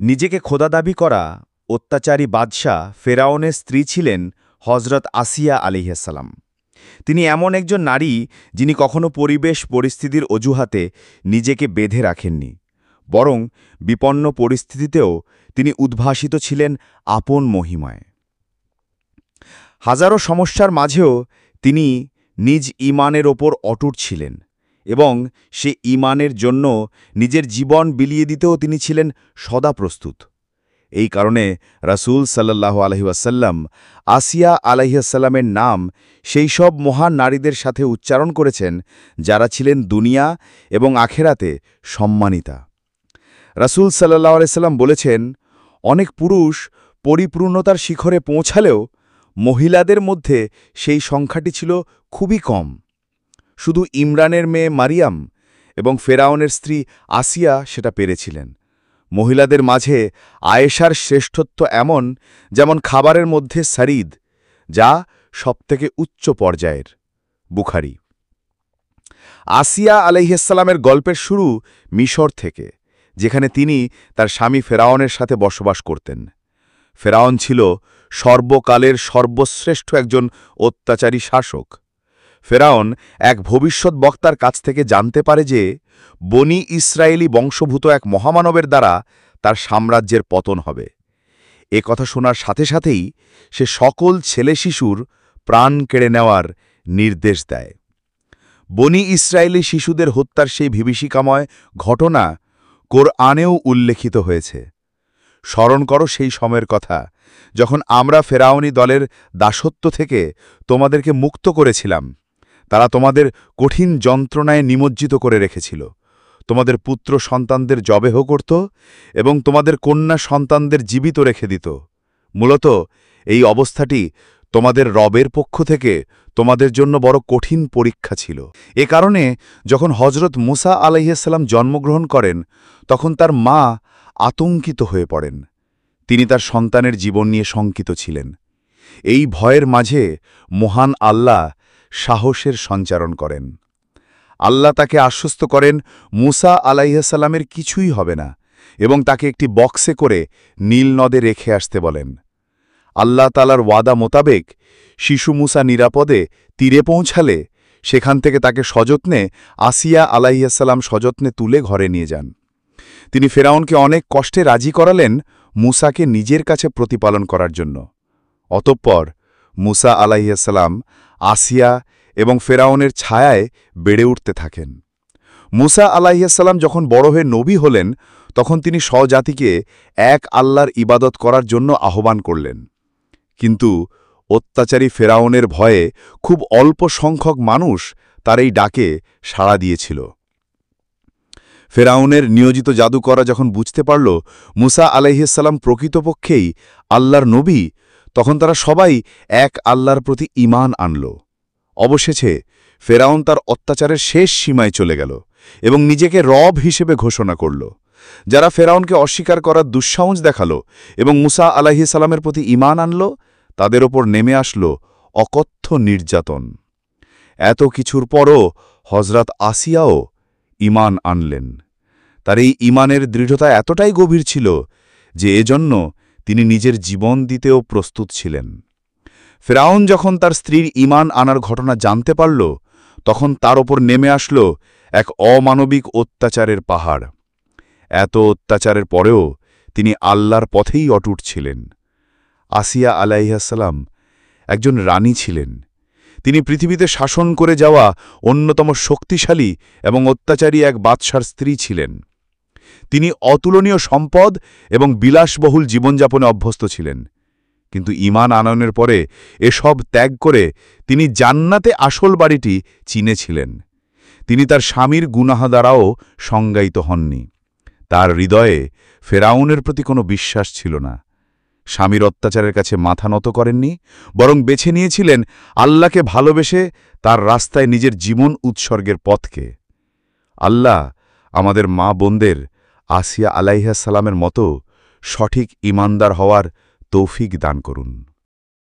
নিজেকে খোদা দাবি করা অত্যাচারী বাদশাহ ফেরাউনের স্ত্রী ছিলেন হজরত আসিয়া আলাইহিসসালাম। তিনি এমন একজন নারী যিনি কখনো পরিবেশ পরিস্থিতির অজুহাতে নিজেকে বেঁধে রাখেননি, বরং বিপন্ন পরিস্থিতিতেও তিনি উদ্ভাসিত ছিলেন আপন মহিমায়। হাজারো সমস্যার মাঝেও তিনি নিজ ঈমানের ওপর অটুট ছিলেন এবং সে ঈমানের জন্য নিজের জীবন বিলিয়ে দিতেও তিনি ছিলেন সদা প্রস্তুত। এই কারণে রাসূল সাল্লাল্লাহু আলাইহি ওয়াসাল্লাম আসিয়া আলাইহিসসালামের নাম সেই সব মহান নারীদের সাথে উচ্চারণ করেছেন যারা ছিলেন দুনিয়া এবং আখেরাতে সম্মানিতা। রাসূল সাল্লাল্লাহু আলাইহি সাল্লাম বলেছেন, অনেক পুরুষ পরিপূর্ণতার শিখরে পৌঁছালেও মহিলাদের মধ্যে সেই সংখ্যাটি ছিল খুবই কম। শুধু ইমরানের মেয়ে মারিয়াম এবং ফেরাউনের স্ত্রী আসিয়া সেটা পেরেছিলেন। মহিলাদের মাঝে আয়েশার শ্রেষ্ঠত্ব এমন যেমন খাবারের মধ্যে সারিদ, যা সবথেকে উচ্চ পর্যায়ের। বুখারী। আসিয়া আলাইহিসসালামের গল্পের শুরু মিশর থেকে, যেখানে তিনি তার স্বামী ফেরাউনের সাথে বসবাস করতেন। ফেরাউন ছিল সর্বকালের সর্বশ্রেষ্ঠ একজন অত্যাচারী শাসক। ফেরাউন এক ভবিষ্যৎ বক্তার কাছ থেকে জানতে পারে যে বনি ইসরায়েলি বংশভূত এক মহামানবের দ্বারা তার সাম্রাজ্যের পতন হবে। এ কথা শোনার সাথে সাথেই সে সকল ছেলে শিশুর প্রাণ কেড়ে নেওয়ার নির্দেশ দেয়। বনি ইসরায়েলি শিশুদের হত্যার সেই বিভীষিকাময় ঘটনা কোরআনেও উল্লেখিত হয়েছে। স্মরণ করো সেই সময়ের কথা, যখন আমরা ফেরাউনি দলের দাসত্ব থেকে তোমাদেরকে মুক্ত করেছিলাম। তারা তোমাদের কঠিন যন্ত্রণায় নিমজ্জিত করে রেখেছিল, তোমাদের পুত্র সন্তানদের জবেহ করত এবং তোমাদের কন্যা সন্তানদের জীবিত রেখে দিত। মূলত এই অবস্থাটি তোমাদের রবের পক্ষ থেকে তোমাদের জন্য বড় কঠিন পরীক্ষা ছিল। এ কারণে যখন হজরত মুসা আলাইহিসসালাম জন্মগ্রহণ করেন, তখন তার মা আতঙ্কিত হয়ে পড়েন। তিনি তার সন্তানের জীবন নিয়ে শঙ্কিত ছিলেন। এই ভয়ের মাঝে মহান আল্লাহ সাহসের সঞ্চারণ করেন। আল্লাহ তাকে আশ্বস্ত করেন মুসা আলাইহিসসালামের কিছুই হবে না এবং তাকে একটি বক্সে করে নীল নদে রেখে আসতে বলেন। আল্লাহ তাআলার ওয়াদা মোতাবেক শিশু মুসা নিরাপদে তীরে পৌঁছালে সেখান থেকে তাকে সযত্নে আসিয়া আলাইহিসসালাম সযত্নে তুলে ঘরে নিয়ে যান। তিনি ফেরাউনকে অনেক কষ্টে রাজি করালেন মুসাকে নিজের কাছে প্রতিপালন করার জন্য। অতঃপর মুসা আলাইহিসসালাম আসিয়া এবং ফেরাউনের ছায়ায় বেড়ে উঠতে থাকেন। মুসা আলাইহিসসালাম যখন বড় হয়ে নবী হলেন, তখন তিনি স্বজাতিকে এক আল্লাহর ইবাদত করার জন্য আহ্বান করলেন। কিন্তু অত্যাচারী ফেরাউনের ভয়ে খুব অল্প সংখ্যক মানুষ তার এই ডাকে সাড়া দিয়েছিল। ফেরাউনের নিয়োজিত জাদুকররা যখন বুঝতে পারল মুসা আলাইহিসসালাম প্রকৃতপক্ষেই আল্লাহর নবী, তখন তারা সবাই এক আল্লাহর প্রতি ঈমান আনল। অবশেষে ফেরাউন তার অত্যাচারের শেষ সীমায় চলে গেল এবং নিজেকে রব হিসেবে ঘোষণা করল। যারা ফেরাউনকে অস্বীকার করার দুঃসাহস দেখাল এবং মুসা আলাইহিসসালামের প্রতি ঈমান আনল, তাদের ওপর নেমে আসল অকথ্য নির্যাতন। এত কিছুর পরও হজরত আসিয়াও ঈমান আনলেন। তার এই ঈমানের দৃঢ়তা এতটাই গভীর ছিল যে এজন্য তিনি নিজের জীবন দিতেও প্রস্তুত ছিলেন। ফেরাউন যখন তার স্ত্রীর ঈমান আনার ঘটনা জানতে পারল, তখন তার ওপর নেমে আসল এক অমানবিক অত্যাচারের পাহাড়। এত অত্যাচারের পরেও তিনি আল্লাহর পথেই অটুট ছিলেন। আসিয়া আলাইহিসসালাম একজন রানী ছিলেন। তিনি পৃথিবীতে শাসন করে যাওয়া অন্যতম শক্তিশালী এবং অত্যাচারী এক বাদশার স্ত্রী ছিলেন। তিনি অতুলনীয় সম্পদ এবং বিলাসবহুল জীবনযাপনে অভ্যস্ত ছিলেন। কিন্তু ঈমান আনয়নের পরে এসব ত্যাগ করে তিনি জান্নাতে আসল বাড়িটি চিনেছিলেন। তিনি তার স্বামীর গুনাহ দ্বারাও সংজ্ঞায়িত হননি। তার হৃদয়ে ফেরাউনের প্রতি কোনো বিশ্বাস ছিল না। স্বামীর অত্যাচারের কাছে মাথা নত করেননি, বরং বেছে নিয়েছিলেন আল্লাহকে ভালোবেসে তার রাস্তায় নিজের জীবন উৎসর্গের পথকে। আল্লাহ আমাদের মা বোনদের আসিয়া আলাইহিসসালামের মতো সঠিক ঈমানদার হওয়ার তৌফিক দান করুন।